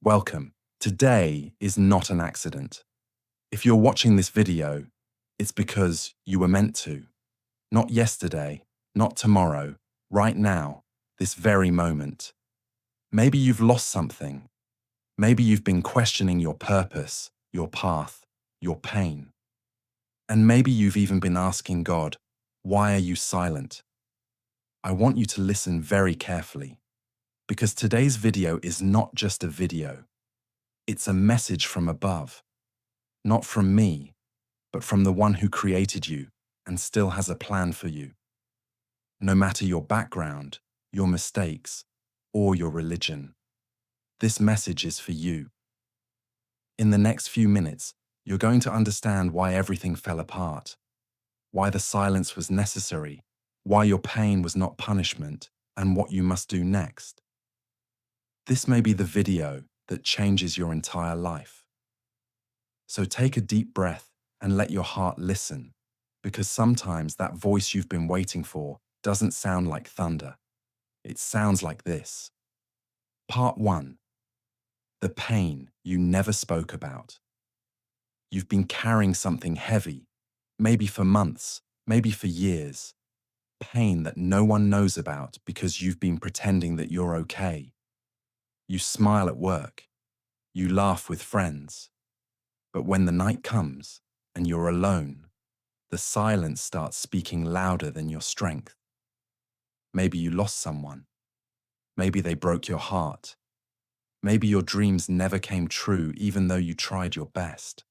Welcome. Today is not an accident. If you're watching this video, it's because you were meant to. Not yesterday, not tomorrow, right now, this very moment. Maybe you've lost something. Maybe you've been questioning your purpose, your path, your pain. And maybe you've even been asking God, why are you silent? I want you to listen very carefully, because today's video is not just a video. It's a message from above, not from me, but from the one who created you and still has a plan for you. No matter your background, your mistakes, or your religion, this message is for you. In the next few minutes, you're going to understand why everything fell apart, why the silence was necessary, why your pain was not punishment, and what you must do next. This may be the video that changes your entire life. So take a deep breath and let your heart listen, because sometimes that voice you've been waiting for doesn't sound like thunder. It sounds like this. Part 1. The pain you never spoke about. You've been carrying something heavy, maybe for months, maybe for years. Pain that no one knows about because you've been pretending that you're okay. You smile at work. You laugh with friends. But when the night comes and you're alone, the silence starts speaking louder than your strength. Maybe you lost someone. Maybe they broke your heart. Maybe your dreams never came true even though you tried your best.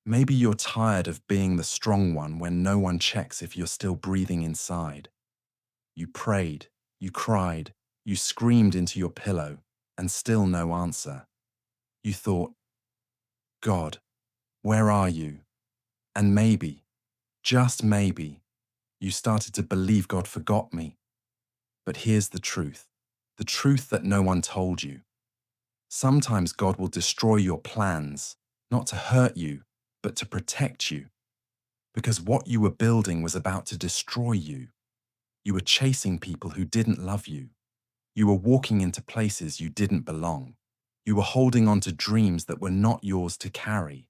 Maybe you're tired of being the strong one when no one checks if you're still breathing inside. You prayed, you cried, you screamed into your pillow, and still no answer. You thought, God, where are you? And maybe, just maybe, you started to believe God forgot me. But here's the truth that no one told you. Sometimes God will destroy your plans, not to hurt you, but to protect you. Because what you were building was about to destroy you. You were chasing people who didn't love you. You were walking into places you didn't belong. You were holding on to dreams that were not yours to carry.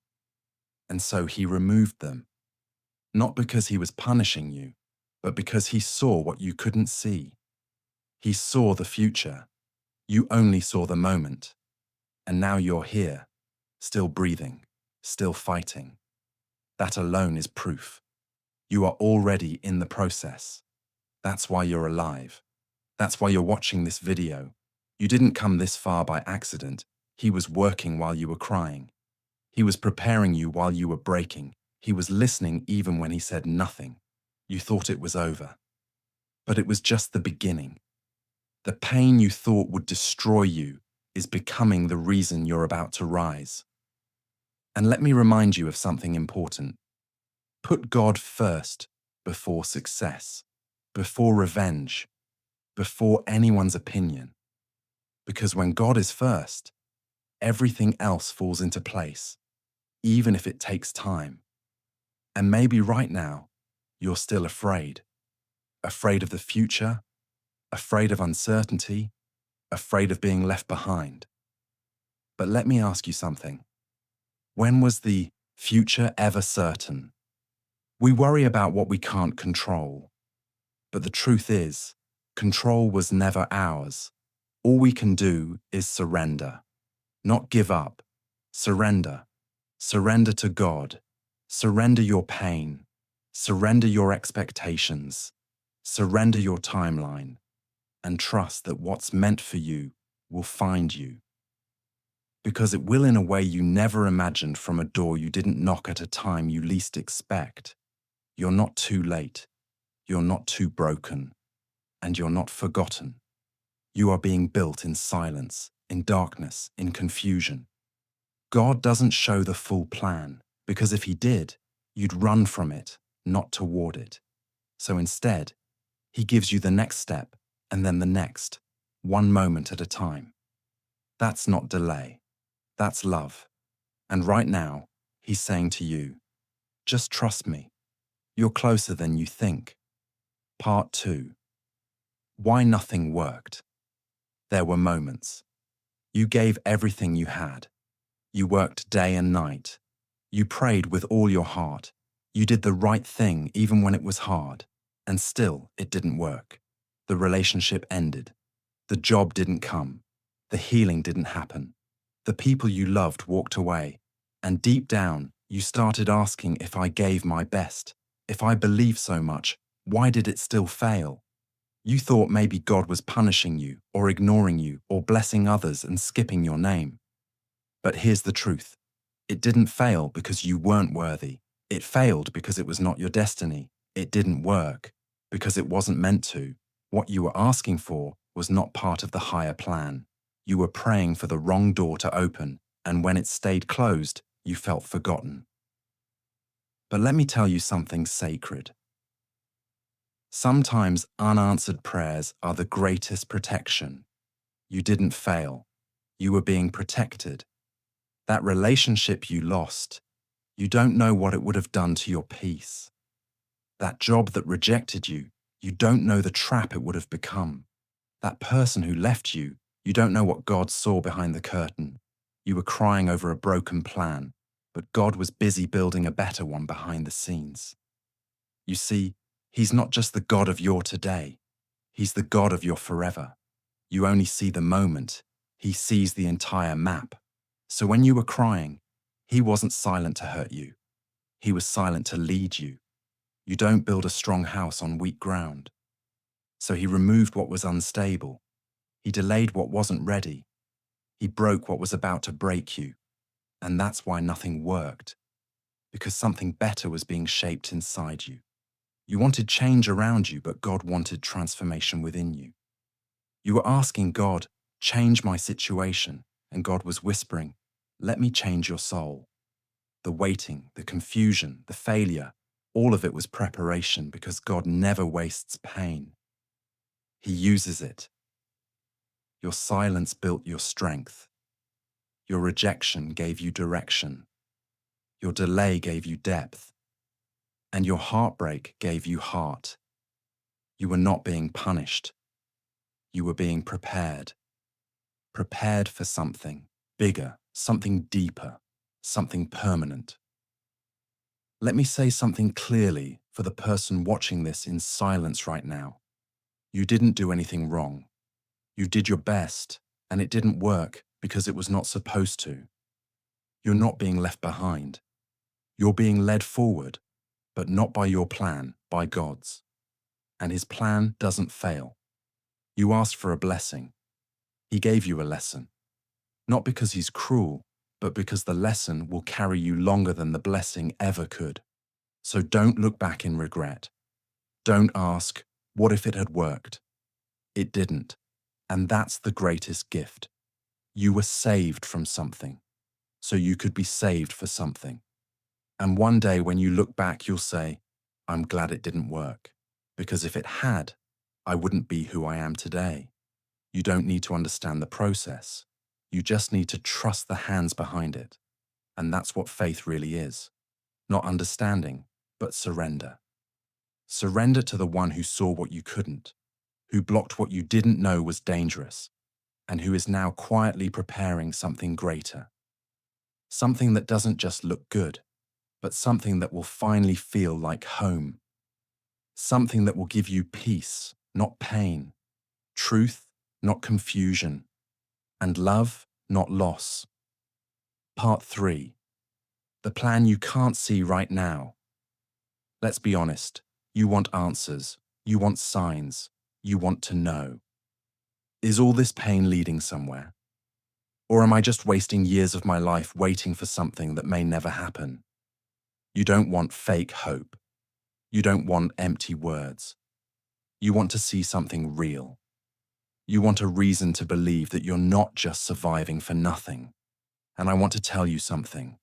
And so he removed them. Not because he was punishing you, but because he saw what you couldn't see. He saw the future. You only saw the moment. And now you're here, still breathing, still fighting. That alone is proof. You are already in the process. That's why you're alive. That's why you're watching this video. You didn't come this far by accident. He was working while you were crying. He was preparing you while you were breaking. He was listening even when he said nothing. You thought it was over. But it was just the beginning. The pain you thought would destroy you is becoming the reason you're about to rise. And let me remind you of something important. Put God first before success, before revenge, before anyone's opinion. Because when God is first, everything else falls into place, even if it takes time. And maybe right now, you're still afraid. Afraid of the future, afraid of uncertainty, afraid of being left behind. But let me ask you something. When was the future ever certain? We worry about what we can't control. But the truth is, control was never ours. All we can do is surrender. Not give up. Surrender. Surrender to God. Surrender your pain. Surrender your expectations. Surrender your timeline. And trust that what's meant for you will find you. Because it will in a way you never imagined from a door you didn't knock at a time you least expect. You're not too late. You're not too broken. And you're not forgotten. You are being built in silence, in darkness, in confusion. God doesn't show the full plan, because if he did, you'd run from it, not toward it. So instead, he gives you the next step, and then the next, one moment at a time. That's not delay. That's love. And right now, he's saying to you, just trust me. You're closer than you think. Part 2. Why nothing worked. There were moments. You gave everything you had. You worked day and night. You prayed with all your heart. You did the right thing even when it was hard. And still, it didn't work. The relationship ended. The job didn't come. The healing didn't happen. The people you loved walked away. And deep down, you started asking, if I gave my best, if I believed so much, why did it still fail? You thought maybe God was punishing you, or ignoring you, or blessing others and skipping your name. But here's the truth. It didn't fail because you weren't worthy. It failed because it was not your destiny. It didn't work because it wasn't meant to. What you were asking for was not part of the higher plan. You were praying for the wrong door to open, and when it stayed closed, you felt forgotten. But let me tell you something sacred. Sometimes unanswered prayers are the greatest protection. You didn't fail. You were being protected. That relationship you lost, you don't know what it would have done to your peace. That job that rejected you, you don't know the trap it would have become. That person who left you, you don't know what God saw behind the curtain. You were crying over a broken plan, but God was busy building a better one behind the scenes. You see, He's not just the God of your today. He's the God of your forever. You only see the moment. He sees the entire map. So when you were crying, He wasn't silent to hurt you. He was silent to lead you. You don't build a strong house on weak ground. So He removed what was unstable. He delayed what wasn't ready. He broke what was about to break you. And that's why nothing worked. Because something better was being shaped inside you. You wanted change around you, but God wanted transformation within you. You were asking God, change my situation, and God was whispering, let me change your soul. The waiting, the confusion, the failure, all of it was preparation because God never wastes pain. He uses it. Your silence built your strength. Your rejection gave you direction. Your delay gave you depth. And your heartbreak gave you heart. You were not being punished. You were being prepared. Prepared for something bigger, something deeper, something permanent. Let me say something clearly for the person watching this in silence right now. You didn't do anything wrong. You did your best, and it didn't work because it was not supposed to. You're not being left behind. You're being led forward, but not by your plan, by God's. And His plan doesn't fail. You asked for a blessing. He gave you a lesson. Not because He's cruel, but because the lesson will carry you longer than the blessing ever could. So don't look back in regret. Don't ask, what if it had worked? It didn't. And that's the greatest gift. You were saved from something, so you could be saved for something. And one day when you look back, you'll say, I'm glad it didn't work. Because if it had, I wouldn't be who I am today. You don't need to understand the process. You just need to trust the hands behind it. And that's what faith really is. Not understanding, but surrender. Surrender to the one who saw what you couldn't, who blocked what you didn't know was dangerous, and who is now quietly preparing something greater. Something that doesn't just look good, but something that will finally feel like home. Something that will give you peace, not pain, truth, not confusion, and love, not loss. Part 3. The plan you can't see right now. Let's be honest, you want answers, you want signs, you want to know. Is all this pain leading somewhere? Or am I just wasting years of my life waiting for something that may never happen? You don't want fake hope. You don't want empty words. You want to see something real. You want a reason to believe that you're not just surviving for nothing. And I want to tell you something.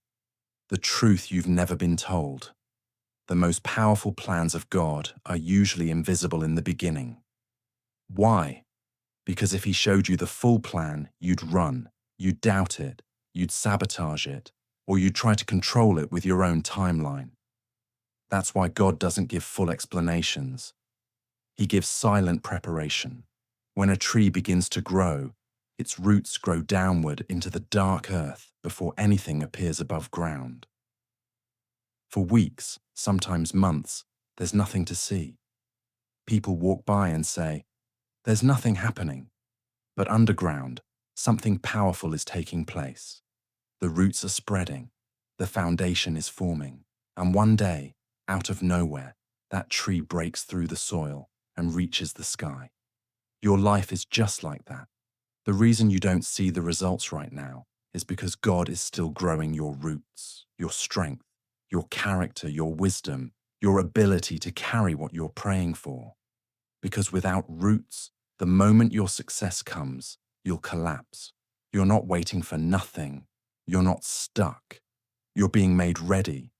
The truth you've never been told. The most powerful plans of God are usually invisible in the beginning. Why? Because if He showed you the full plan, you'd run, you'd doubt it, you'd sabotage it, or you'd try to control it with your own timeline. That's why God doesn't give full explanations. He gives silent preparation. When a tree begins to grow, Its roots grow downward into the dark earth before anything appears above ground. For weeks, sometimes months, there's nothing to see. People walk by and say, "There's nothing happening." But underground, something powerful is taking place. The roots are spreading, the foundation is forming, and one day, out of nowhere, that tree breaks through the soil and reaches the sky. Your life is just like that. The reason you don't see the results right now is because God is still growing your roots, your strength, your character, your wisdom, your ability to carry what you're praying for. Because without roots, the moment your success comes, you'll collapse. You're not waiting for nothing. You're not stuck. You're being made ready.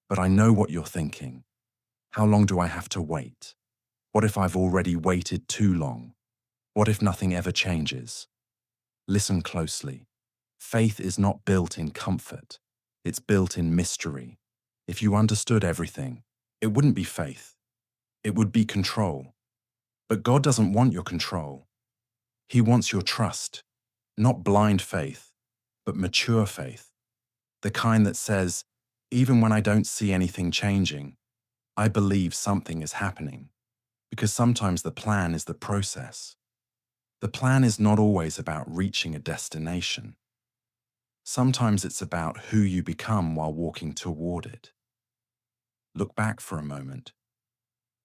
But I know what you're thinking. How long do I have to wait? What if I've already waited too long? What if nothing ever changes? Listen closely. Faith is not built in comfort. It's built in mystery. If you understood everything, it wouldn't be faith. It would be control. But God doesn't want your control. He wants your trust, not blind faith, but mature faith. The kind that says, even when I don't see anything changing, I believe something is happening. Because sometimes the plan is the process. The plan is not always about reaching a destination. Sometimes it's about who you become while walking toward it. Look back for a moment.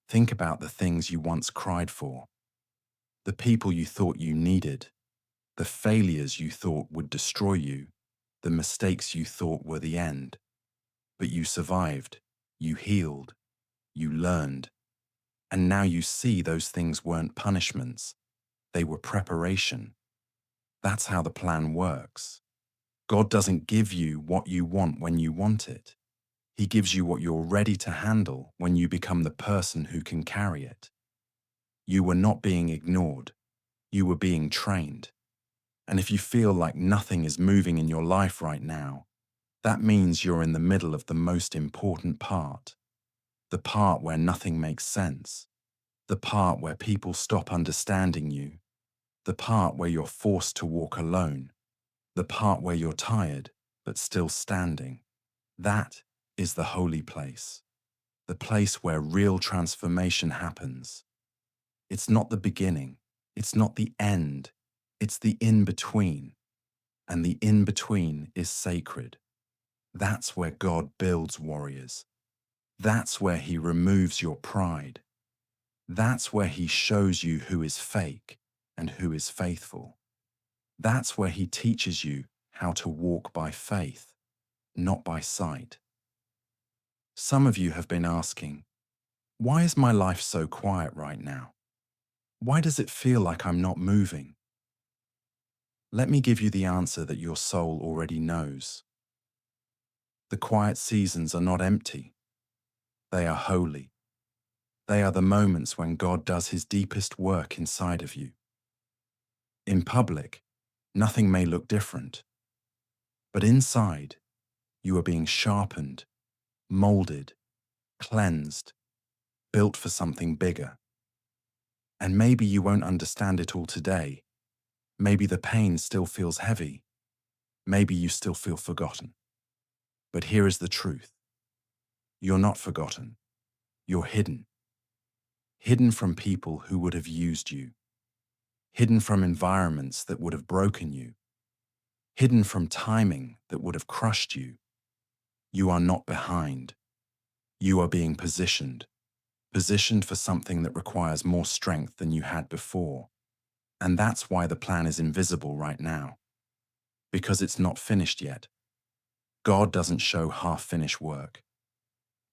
Think about the things you once cried for, the people you thought you needed, the failures you thought would destroy you, the mistakes you thought were the end. But you survived, you healed, you learned, and now you see those things weren't punishments, they were preparation. That's how the plan works. God doesn't give you what you want when you want it. He gives you what you're ready to handle when you become the person who can carry it. You were not being ignored. You were being trained. And if you feel like nothing is moving in your life right now, that means you're in the middle of the most important part. The part where nothing makes sense. The part where people stop understanding you. The part where you're forced to walk alone. The part where you're tired, but still standing. That is the holy place. The place where real transformation happens. It's not the beginning. It's not the end. It's the in-between. And the in-between is sacred. That's where God builds warriors. That's where He removes your pride. That's where He shows you who is fake and who is faithful. That's where He teaches you how to walk by faith, not by sight. Some of you have been asking, why is my life so quiet right now? Why does it feel like I'm not moving? Let me give you the answer that your soul already knows. The quiet seasons are not empty. They are holy. They are the moments when God does His deepest work inside of you. In public, nothing may look different. But inside, you are being sharpened, molded, cleansed, built for something bigger. And maybe you won't understand it all today. Maybe the pain still feels heavy. Maybe you still feel forgotten. But here is the truth. You're not forgotten. You're hidden. Hidden from people who would have used you. Hidden from environments that would have broken you. Hidden from timing that would have crushed you. You are not behind. You are being positioned. Positioned for something that requires more strength than you had before. And that's why the plan is invisible right now. Because it's not finished yet. God doesn't show half-finished work.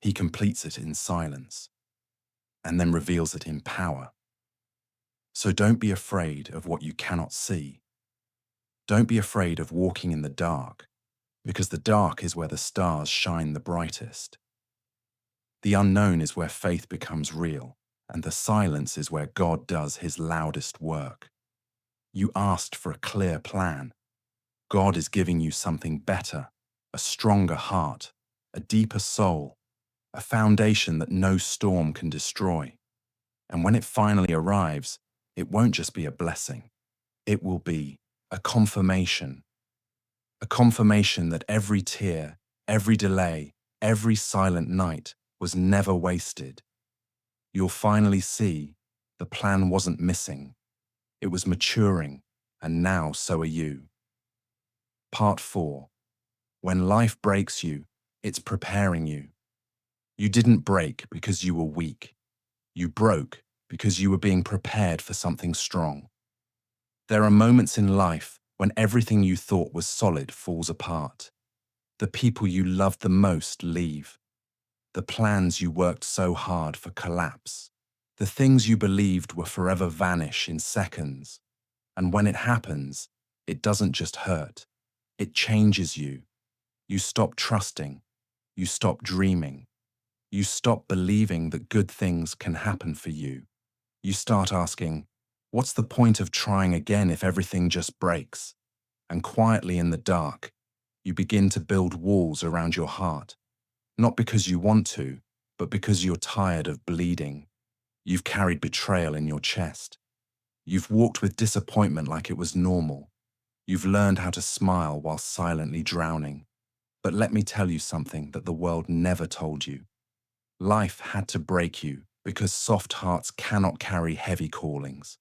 He completes it in silence, and then reveals it in power. So don't be afraid of what you cannot see. Don't be afraid of walking in the dark, because the dark is where the stars shine the brightest. The unknown is where faith becomes real, and the silence is where God does His loudest work. You asked for a clear plan. God is giving you something better, a stronger heart, a deeper soul, a foundation that no storm can destroy. And when it finally arrives, it won't just be a blessing. It will be a confirmation. A confirmation that every tear, every delay, every silent night was never wasted. You'll finally see the plan wasn't missing. It was maturing, and now so are you. Part 4. When life breaks you, it's preparing you. You didn't break because you were weak. You broke because you were being prepared for something strong. There are moments in life when everything you thought was solid falls apart. The people you loved the most leave. The plans you worked so hard for collapse. The things you believed were forever vanish in seconds. And when it happens, it doesn't just hurt. It changes you. You stop trusting. You stop dreaming. You stop believing that good things can happen for you. You start asking, what's the point of trying again if everything just breaks? And quietly in the dark, you begin to build walls around your heart. Not because you want to, but because you're tired of bleeding. You've carried betrayal in your chest. You've walked with disappointment like it was normal. You've learned how to smile while silently drowning. But let me tell you something that the world never told you. Life had to break you because soft hearts cannot carry heavy callings.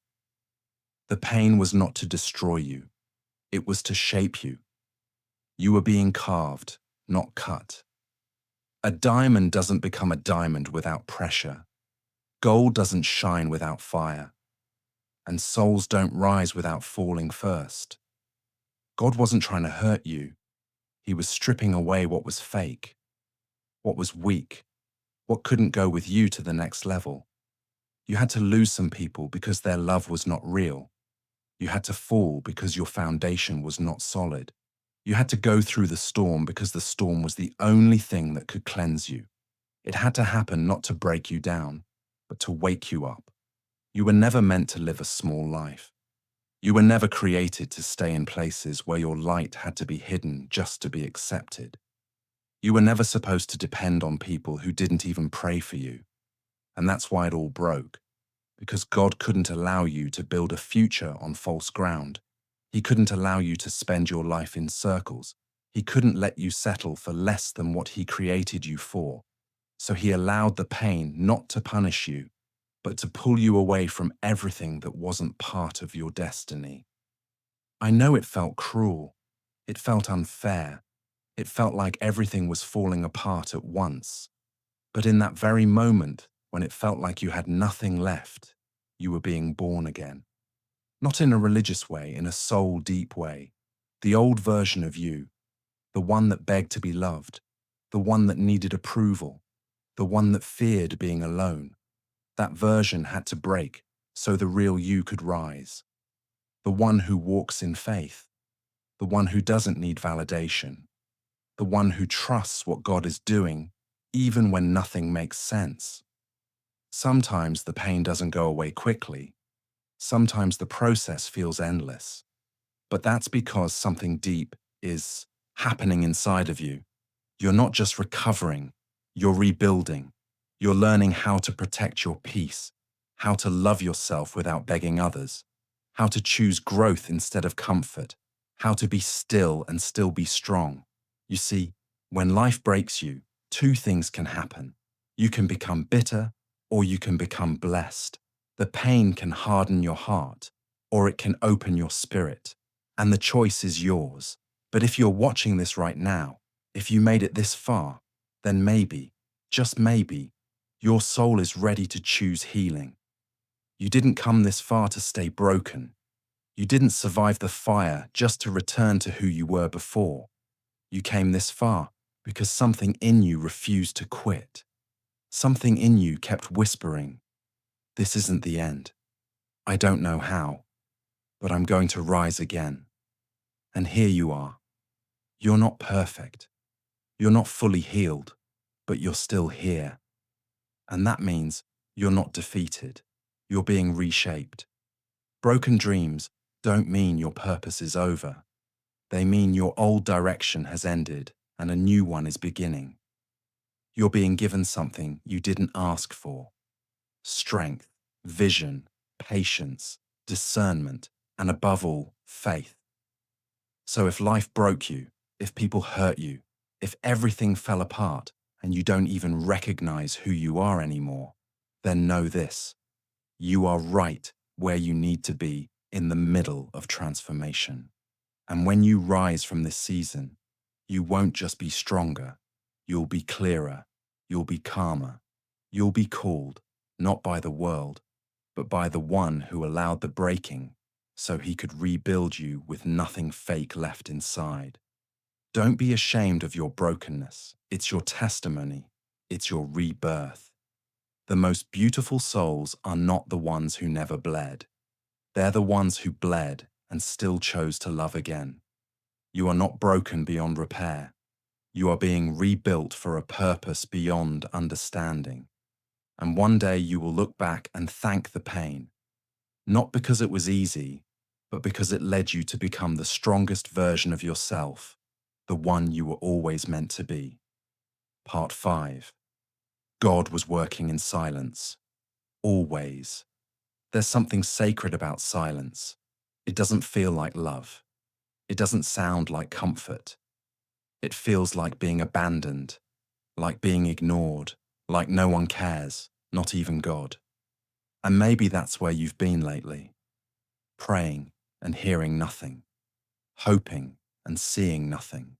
The pain was not to destroy you. It was to shape you. You were being carved, not cut. A diamond doesn't become a diamond without pressure. Gold doesn't shine without fire. And souls don't rise without falling first. God wasn't trying to hurt you. He was stripping away what was fake, what was weak, what couldn't go with you to the next level. You had to lose some people because their love was not real. You had to fall because your foundation was not solid. You had to go through the storm because the storm was the only thing that could cleanse you. It had to happen not to break you down, but to wake you up. You were never meant to live a small life. You were never created to stay in places where your light had to be hidden just to be accepted. You were never supposed to depend on people who didn't even pray for you. And that's why it all broke. Because God couldn't allow you to build a future on false ground. He couldn't allow you to spend your life in circles. He couldn't let you settle for less than what He created you for. So He allowed the pain not to punish you, but to pull you away from everything that wasn't part of your destiny. I know it felt cruel. It felt unfair. It felt like everything was falling apart at once. But in that very moment, when it felt like you had nothing left, you were being born again. Not in a religious way, in a soul-deep way. The old version of you, the one that begged to be loved, the one that needed approval, the one that feared being alone. That version had to break so the real you could rise. The one who walks in faith, the one who doesn't need validation, the one who trusts what God is doing even when nothing makes sense. Sometimes the pain doesn't go away quickly. Sometimes the process feels endless. But that's because something deep is happening inside of you. You're not just recovering, you're rebuilding. You're learning how to protect your peace, how to love yourself without begging others, how to choose growth instead of comfort, how to be still and still be strong. You see, when life breaks you, two things can happen. You can become bitter or you can become blessed. The pain can harden your heart or it can open your spirit. And the choice is yours. But if you're watching this right now, if you made it this far, then maybe, just maybe, your soul is ready to choose healing. You didn't come this far to stay broken. You didn't survive the fire just to return to who you were before. You came this far because something in you refused to quit. Something in you kept whispering, "This isn't the end. I don't know how, but I'm going to rise again." And here you are. You're not perfect. You're not fully healed, but you're still here. And that means you're not defeated. You're being reshaped. Broken dreams don't mean your purpose is over. They mean your old direction has ended and a new one is beginning. You're being given something you didn't ask for. Strength, vision, patience, discernment, and above all, faith. So if life broke you, if people hurt you, if everything fell apart and you don't even recognize who you are anymore, then know this: you are right where you need to be in the middle of transformation. And when you rise from this season, you won't just be stronger, you'll be clearer, you'll be calmer, you'll be called, not by the world, but by the one who allowed the breaking so he could rebuild you with nothing fake left inside. Don't be ashamed of your brokenness. It's your testimony. It's your rebirth. The most beautiful souls are not the ones who never bled. They're the ones who bled and still chose to love again. You are not broken beyond repair. You are being rebuilt for a purpose beyond understanding. And one day you will look back and thank the pain, not because it was easy, but because it led you to become the strongest version of yourself, the one you were always meant to be. Part 5. God was working in silence. Always. There's something sacred about silence. It doesn't feel like love. It doesn't sound like comfort. It feels like being abandoned, like being ignored, like no one cares, not even God. And maybe that's where you've been lately, praying and hearing nothing, hoping and seeing nothing,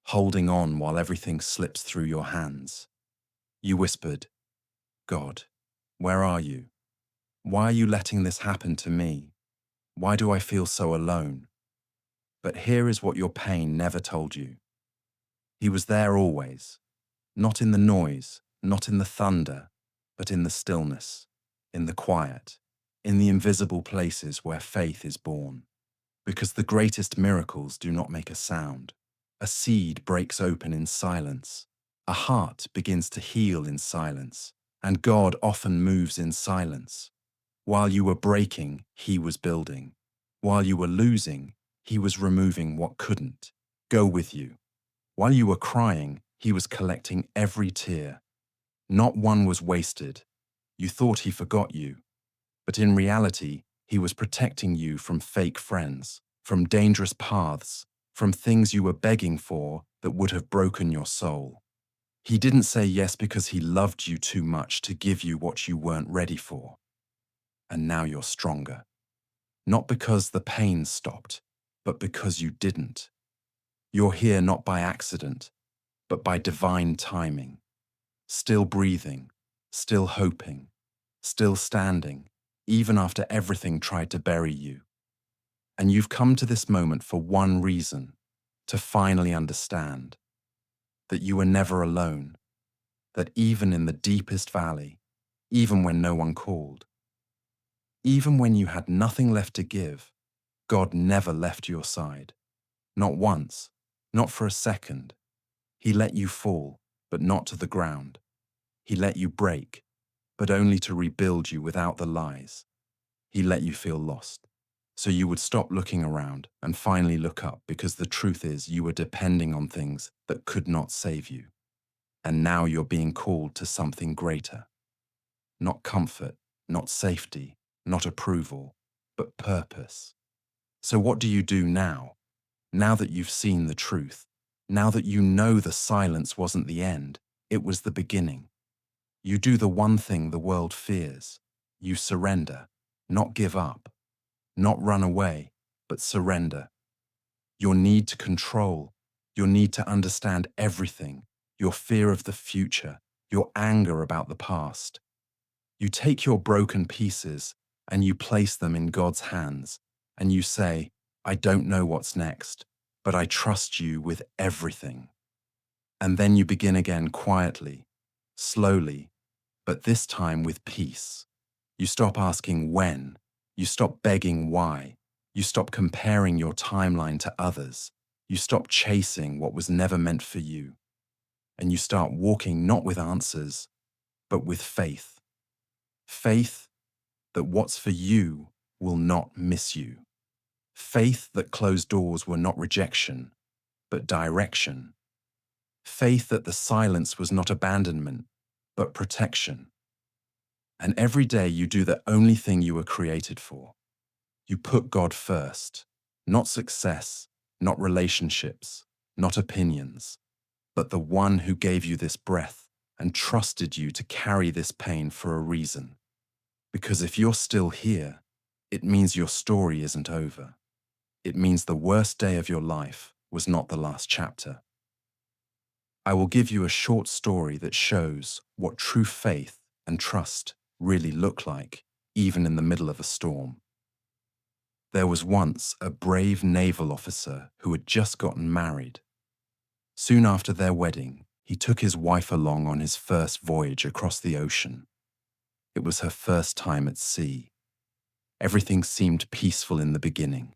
holding on while everything slips through your hands. You whispered, "God, where are you? Why are you letting this happen to me? Why do I feel so alone?" But here is what your pain never told you. He was there always, not in the noise, not in the thunder, but in the stillness, in the quiet, in the invisible places where faith is born. Because the greatest miracles do not make a sound. A seed breaks open in silence. A heart begins to heal in silence. And God often moves in silence. While you were breaking, he was building. While you were losing, he was removing what couldn't go with you. While you were crying, he was collecting every tear. Not one was wasted. You thought he forgot you. But in reality, he was protecting you from fake friends, from dangerous paths, from things you were begging for that would have broken your soul. He didn't say yes because he loved you too much to give you what you weren't ready for. And now you're stronger. Not because the pain stopped, but because you didn't. You're here not by accident, but by divine timing. Still breathing, still hoping, still standing, even after everything tried to bury you. And you've come to this moment for one reason: to finally understand that you were never alone, that even in the deepest valley, even when no one called, even when you had nothing left to give, God never left your side. Not once, not for a second. He let you fall, but not to the ground. He let you break, but only to rebuild you without the lies. He let you feel lost, so you would stop looking around and finally look up, because the truth is you were depending on things that could not save you. And now you're being called to something greater. Not comfort, not safety, not approval, but purpose. So what do you do now? Now that you've seen the truth, now that you know the silence wasn't the end, it was the beginning. You do the one thing the world fears. You surrender, not give up, not run away, but surrender. Your need to control, your need to understand everything, your fear of the future, your anger about the past. You take your broken pieces and you place them in God's hands, and you say, "I don't know what's next, but I trust you with everything." And then you begin again quietly, slowly, but this time with peace. You stop asking when, you stop begging why, you stop comparing your timeline to others, you stop chasing what was never meant for you, and you start walking not with answers, but with faith. Faith that what's for you will not miss you. Faith that closed doors were not rejection, but direction. Faith that the silence was not abandonment, but protection. And every day you do the only thing you were created for. You put God first, not success, not relationships, not opinions, but the one who gave you this breath and trusted you to carry this pain for a reason. Because if you're still here, it means your story isn't over. It means the worst day of your life was not the last chapter. I will give you a short story that shows what true faith and trust really look like, even in the middle of a storm. There was once a brave naval officer who had just gotten married. Soon after their wedding, he took his wife along on his first voyage across the ocean. It was her first time at sea. Everything seemed peaceful in the beginning.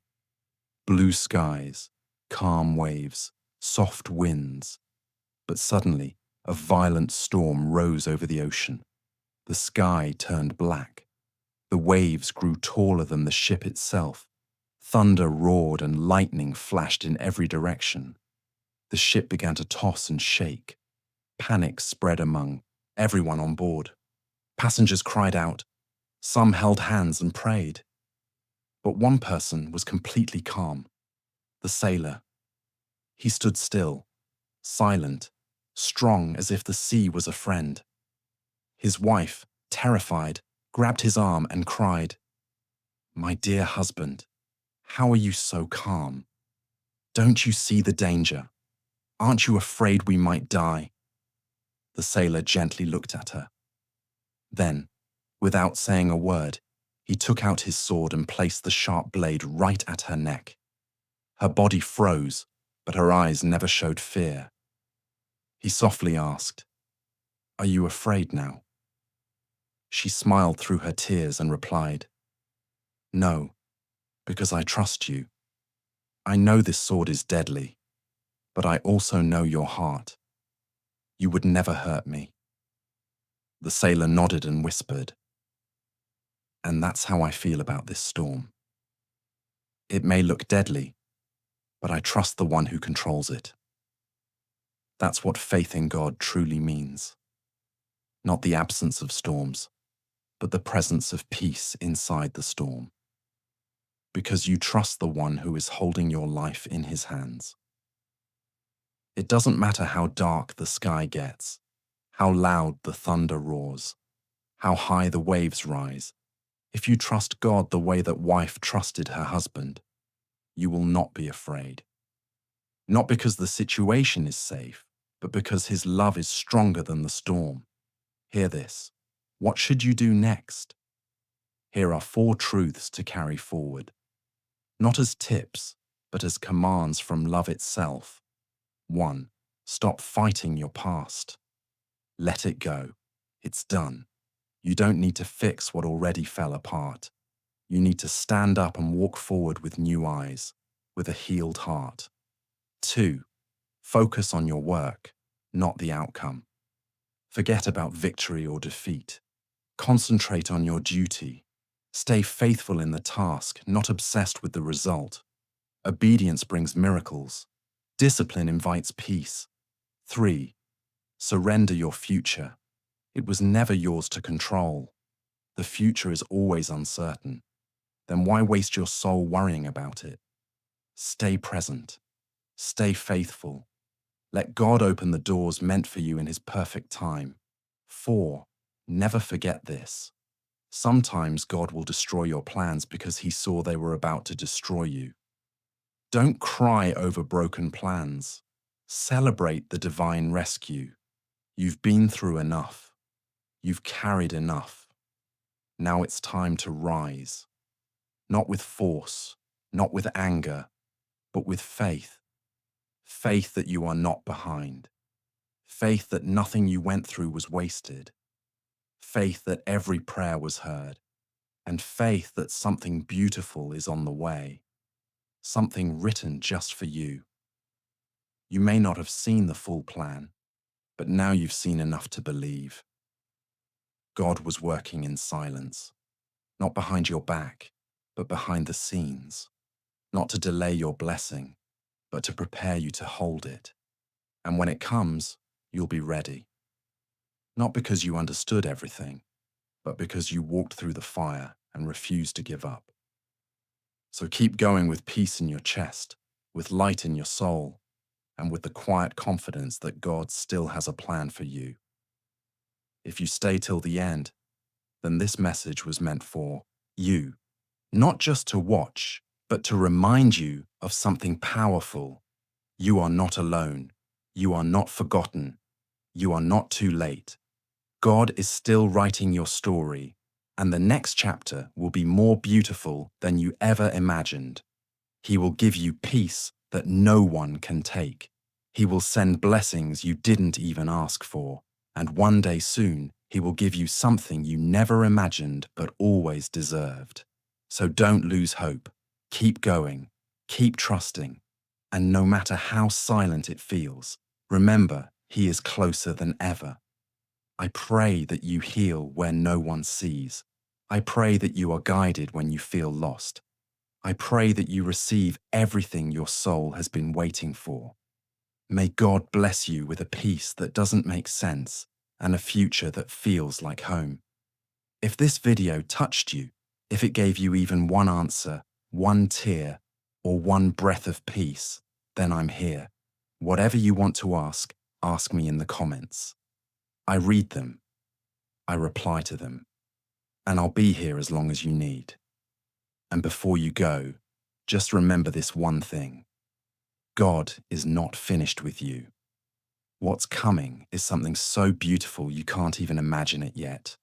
Blue skies, calm waves, soft winds. But suddenly, a violent storm rose over the ocean. The sky turned black. The waves grew taller than the ship itself. Thunder roared and lightning flashed in every direction. The ship began to toss and shake. Panic spread among everyone on board. Passengers cried out. Some held hands and prayed. But one person was completely calm. The sailor. He stood still, silent, strong as if the sea was a friend. His wife, terrified, grabbed his arm and cried, "My dear husband, how are you so calm? Don't you see the danger? Aren't you afraid we might die?" The sailor gently looked at her. Then, without saying a word, he took out his sword and placed the sharp blade right at her neck. Her body froze, but her eyes never showed fear. He softly asked, "Are you afraid now?" She smiled through her tears and replied, "No, because I trust you. I know this sword is deadly, but I also know your heart. You would never hurt me." The sailor nodded and whispered, "And that's how I feel about this storm. It may look deadly, but I trust the one who controls it." That's what faith in God truly means. Not the absence of storms, but the presence of peace inside the storm. Because you trust the one who is holding your life in his hands. It doesn't matter how dark the sky gets, how loud the thunder roars, how high the waves rise. If you trust God the way that wife trusted her husband, you will not be afraid. Not because the situation is safe, but because his love is stronger than the storm. Hear this. What should you do next? Here are 4 truths to carry forward. Not as tips, but as commands from love itself. 1. Stop fighting your past. Let it go. It's done. You don't need to fix what already fell apart. You need to stand up and walk forward with new eyes, with a healed heart. 2. Focus on your work, not the outcome. Forget about victory or defeat. Concentrate on your duty. Stay faithful in the task, not obsessed with the result. Obedience brings miracles. Discipline invites peace. 3. Surrender your future. It was never yours to control. The future is always uncertain. Then why waste your soul worrying about it? Stay present. Stay faithful. Let God open the doors meant for you in his perfect time. 4. Never forget this. Sometimes God will destroy your plans because he saw they were about to destroy you. Don't cry over broken plans. Celebrate the divine rescue. You've been through enough. You've carried enough. Now it's time to rise. Not with force, not with anger, but with faith. Faith that you are not behind. Faith that nothing you went through was wasted. Faith that every prayer was heard. And faith that something beautiful is on the way. Something written just for you. You may not have seen the full plan, but now you've seen enough to believe. God was working in silence, not behind your back, but behind the scenes, not to delay your blessing, but to prepare you to hold it. And when it comes, you'll be ready. Not because you understood everything, but because you walked through the fire and refused to give up. So keep going with peace in your chest, with light in your soul, and with the quiet confidence that God still has a plan for you. If you stay till the end, then this message was meant for you, not just to watch, but to remind you of something powerful. You are not alone. You are not forgotten. You are not too late. God is still writing your story, and the next chapter will be more beautiful than you ever imagined. He will give you peace that no one can take. He will send blessings you didn't even ask for, and one day soon, He will give you something you never imagined but always deserved. So don't lose hope. Keep going. Keep trusting. And no matter how silent it feels, remember, He is closer than ever. I pray that you heal where no one sees. I pray that you are guided when you feel lost. I pray that you receive everything your soul has been waiting for. May God bless you with a peace that doesn't make sense and a future that feels like home. If this video touched you, if it gave you even one answer, one tear, or one breath of peace, then I'm here. Whatever you want to ask me in the comments. I read them, I reply to them, and I'll be here as long as you need. And before you go, just remember this one thing. God is not finished with you. What's coming is something so beautiful you can't even imagine it yet.